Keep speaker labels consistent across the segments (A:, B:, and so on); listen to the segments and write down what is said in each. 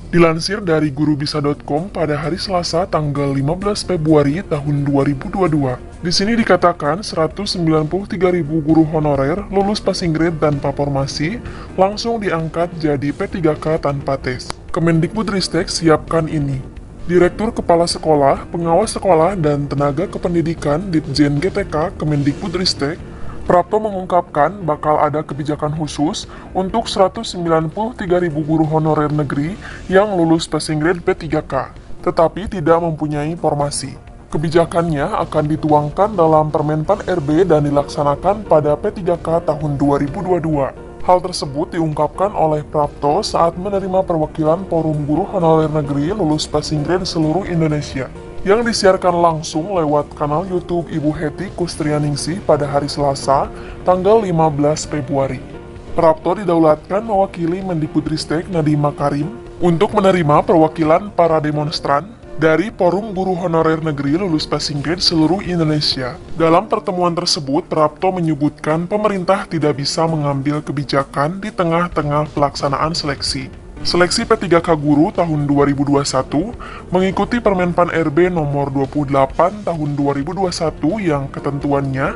A: Dilansir dari gurubisa.com pada hari Selasa tanggal 15 Februari tahun 2022. Di sini dikatakan 193.000 guru honorer lulus passing grade tanpa formasi langsung diangkat jadi P3K tanpa tes. Kemendikbudristek siapkan ini. Direktur Kepala Sekolah, Pengawas Sekolah, dan Tenaga Kependidikan Ditjen GTK Kemendikbudristek Prapto mengungkapkan bakal ada kebijakan khusus untuk 193.000 guru honorer negeri yang lulus passing grade P3K, tetapi tidak mempunyai formasi. Kebijakannya akan dituangkan dalam Permenpan RB dan dilaksanakan pada P3K tahun 2022. Hal tersebut diungkapkan oleh Prapto saat menerima perwakilan Forum Guru Honorer Negeri lulus passing grade seluruh Indonesia, yang disiarkan langsung lewat kanal YouTube Ibu Hetty Kustrianingsih pada hari Selasa, tanggal 15 Februari. Prapto didaulatkan mewakili Mendikbudristek Nadiem Makarim untuk menerima perwakilan para demonstran dari Forum Guru Honorer Negeri lulus passing grade seluruh Indonesia. Dalam pertemuan tersebut, Prapto menyebutkan pemerintah tidak bisa mengambil kebijakan di tengah-tengah pelaksanaan seleksi. Seleksi P3K Guru tahun 2021 mengikuti Permenpan RB nomor 28 tahun 2021 yang ketentuannya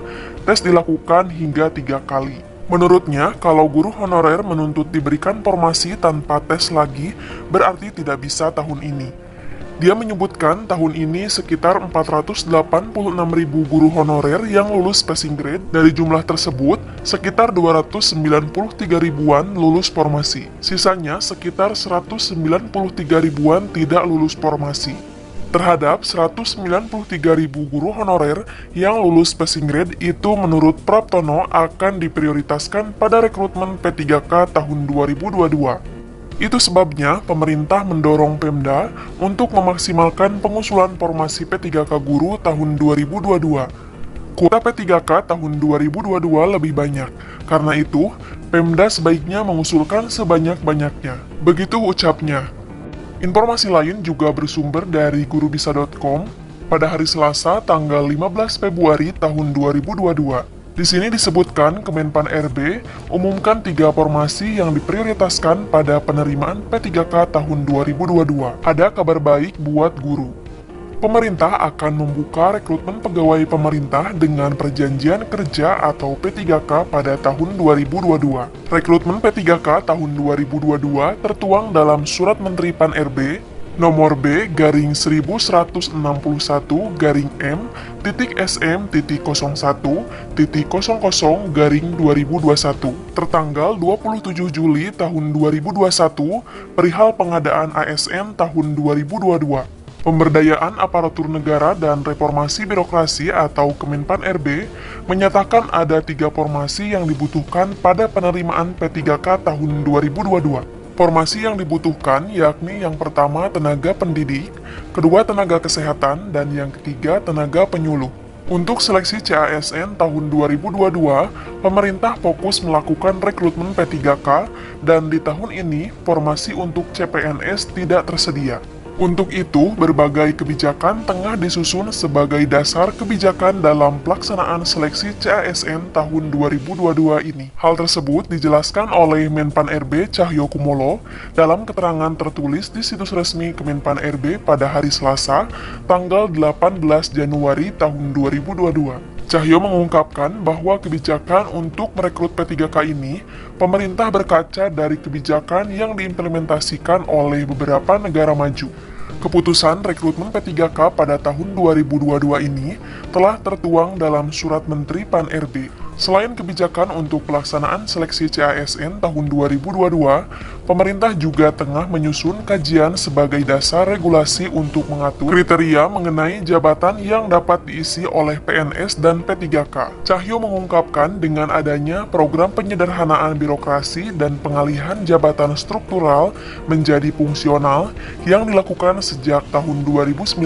A: tes dilakukan hingga 3 kali. Menurutnya, kalau guru honorer menuntut diberikan formasi tanpa tes lagi, berarti tidak bisa tahun ini. Dia menyebutkan tahun ini sekitar 486.000 guru honorer yang lulus passing grade. Dari jumlah tersebut, sekitar 293 ribuan lulus formasi. Sisanya sekitar 193 ribuan tidak lulus formasi. Terhadap 193.000 guru honorer yang lulus passing grade itu menurut Praptono akan diprioritaskan pada rekrutmen P3K tahun 2022. Itu sebabnya pemerintah mendorong Pemda untuk memaksimalkan pengusulan formasi P3K Guru tahun 2022. Kuota P3K tahun 2022 lebih banyak. Karena itu, Pemda sebaiknya mengusulkan sebanyak-banyaknya. Begitu ucapnya. Informasi lain juga bersumber dari gurubisa.com pada hari Selasa tanggal 15 Februari tahun 2022. Di sini disebutkan Kemenpan RB umumkan 3 formasi yang diprioritaskan pada penerimaan P3K tahun 2022. Ada kabar baik buat guru. Pemerintah akan membuka rekrutmen pegawai pemerintah dengan perjanjian kerja atau P3K pada tahun 2022. Rekrutmen P3K tahun 2022 tertuang dalam Surat Menteri Pan RB Nomor B/11.M.01.00/2021 tertanggal 27 Juli tahun 2021 perihal pengadaan ASN tahun 2022. Pemberdayaan Aparatur Negara dan Reformasi Birokrasi atau Kemenpan RB menyatakan ada 3 formasi yang dibutuhkan pada penerimaan P3K tahun 2022. Formasi yang dibutuhkan yakni yang pertama tenaga pendidik, kedua tenaga kesehatan, dan yang ketiga tenaga penyuluh. Untuk seleksi CASN tahun 2022, pemerintah fokus melakukan rekrutmen P3K dan di tahun ini formasi untuk CPNS tidak tersedia. Untuk itu, berbagai kebijakan tengah disusun sebagai dasar kebijakan dalam pelaksanaan seleksi CASN tahun 2022 ini. Hal tersebut dijelaskan oleh Menpan RB Cahyokumolo dalam keterangan tertulis di situs resmi Kemenpan RB pada hari Selasa, tanggal 18 Januari tahun 2022. Cahyo mengungkapkan bahwa kebijakan untuk merekrut P3K ini, pemerintah berkaca dari kebijakan yang diimplementasikan oleh beberapa negara maju. Keputusan rekrutmen P3K pada tahun 2022 ini telah tertuang dalam Surat Menteri Pan RB. Selain kebijakan untuk pelaksanaan seleksi CASN tahun 2022, pemerintah juga tengah menyusun kajian sebagai dasar regulasi untuk mengatur kriteria mengenai jabatan yang dapat diisi oleh PNS dan P3K. Cahyo mengungkapkan dengan adanya program penyederhanaan birokrasi dan pengalihan jabatan struktural menjadi fungsional yang dilakukan sejak tahun 2019,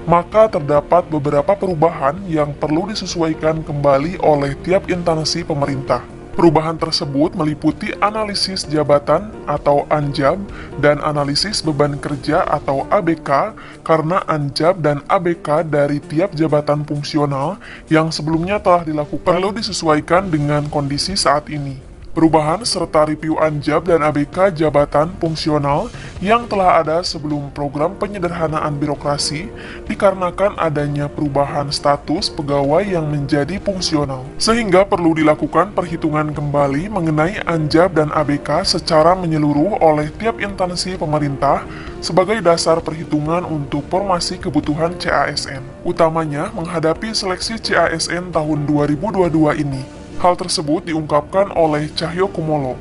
A: maka terdapat beberapa perubahan yang perlu disesuaikan kembali oleh tiap instansi pemerintah. Perubahan tersebut meliputi analisis jabatan atau ANJAB dan analisis beban kerja atau ABK, karena ANJAB dan ABK dari tiap jabatan fungsional yang sebelumnya telah dilakukan perlu disesuaikan dengan kondisi saat ini. Perubahan serta review ANJAB dan ABK jabatan fungsional yang telah ada sebelum program penyederhanaan birokrasi dikarenakan adanya perubahan status pegawai yang menjadi fungsional. Sehingga perlu dilakukan perhitungan kembali mengenai Anjab dan ABK secara menyeluruh oleh tiap instansi pemerintah sebagai dasar perhitungan untuk formasi kebutuhan CASN, utamanya menghadapi seleksi CASN tahun 2022 ini. Hal tersebut diungkapkan oleh Cahyo Kumolo.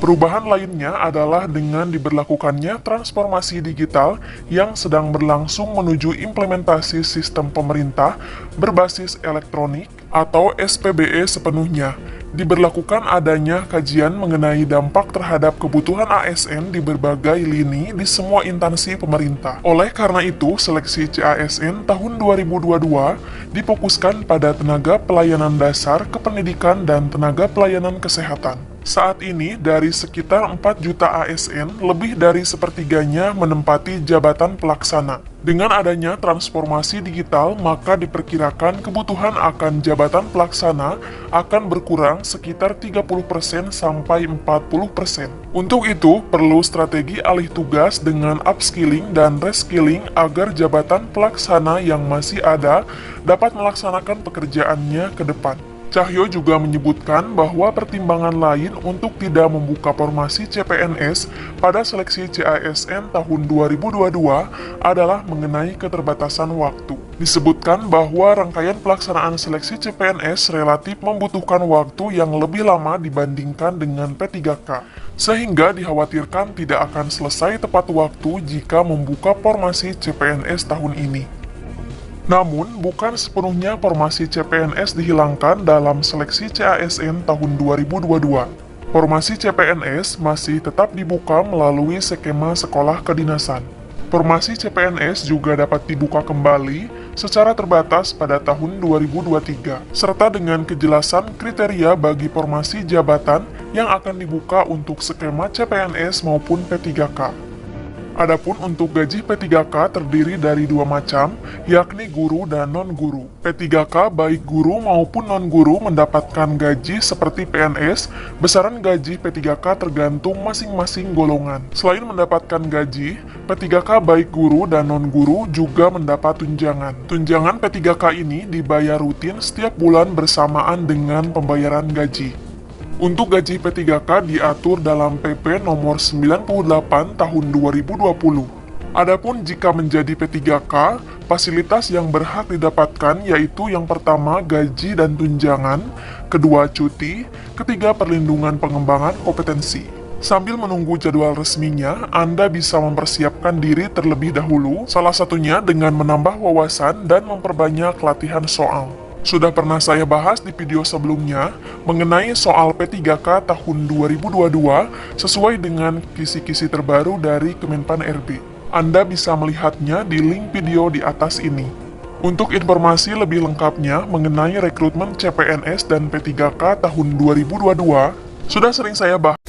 A: Perubahan lainnya adalah dengan diberlakukannya transformasi digital yang sedang berlangsung menuju implementasi sistem pemerintah berbasis elektronik atau SPBE sepenuhnya. Diberlakukan adanya kajian mengenai dampak terhadap kebutuhan ASN di berbagai lini di semua instansi pemerintah. Oleh karena itu, seleksi CASN tahun 2022 difokuskan pada tenaga pelayanan dasar kependidikan dan tenaga pelayanan kesehatan. Saat ini, dari sekitar 4 juta ASN, lebih dari sepertiganya menempati jabatan pelaksana. Dengan adanya transformasi digital, maka diperkirakan kebutuhan akan jabatan pelaksana akan berkurang sekitar 30% sampai 40%. Untuk itu, perlu strategi alih tugas dengan upskilling dan reskilling agar jabatan pelaksana yang masih ada dapat melaksanakan pekerjaannya ke depan. Cahyo juga menyebutkan bahwa pertimbangan lain untuk tidak membuka formasi CPNS pada seleksi CASN tahun 2022 adalah mengenai keterbatasan waktu. Disebutkan bahwa rangkaian pelaksanaan seleksi CPNS relatif membutuhkan waktu yang lebih lama dibandingkan dengan P3K, sehingga dikhawatirkan tidak akan selesai tepat waktu jika membuka formasi CPNS tahun ini. Namun, bukan sepenuhnya formasi CPNS dihilangkan dalam seleksi CASN tahun 2022. Formasi CPNS masih tetap dibuka melalui skema sekolah kedinasan. Formasi CPNS juga dapat dibuka kembali secara terbatas pada tahun 2023, serta dengan kejelasan kriteria bagi formasi jabatan yang akan dibuka untuk skema CPNS maupun P3K. Adapun untuk gaji P3K terdiri dari dua macam, yakni guru dan non-guru. P3K baik guru maupun non-guru mendapatkan gaji seperti PNS, besaran gaji P3K tergantung masing-masing golongan. Selain mendapatkan gaji, P3K baik guru dan non-guru juga mendapat tunjangan. Tunjangan P3K ini dibayar rutin setiap bulan bersamaan dengan pembayaran gaji. Untuk gaji P3K diatur dalam PP nomor 98 tahun 2020. Adapun jika menjadi P3K, fasilitas yang berhak didapatkan yaitu yang pertama gaji dan tunjangan, kedua cuti, ketiga perlindungan pengembangan kompetensi. Sambil menunggu jadwal resminya, Anda bisa mempersiapkan diri terlebih dahulu, salah satunya dengan menambah wawasan dan memperbanyak latihan soal. Sudah pernah saya bahas di video sebelumnya mengenai soal P3K tahun 2022 sesuai dengan kisi-kisi terbaru dari Kemenpan RB. Anda bisa melihatnya di link video di atas ini. Untuk informasi lebih lengkapnya mengenai rekrutmen CPNS dan P3K tahun 2022, sudah sering saya bahas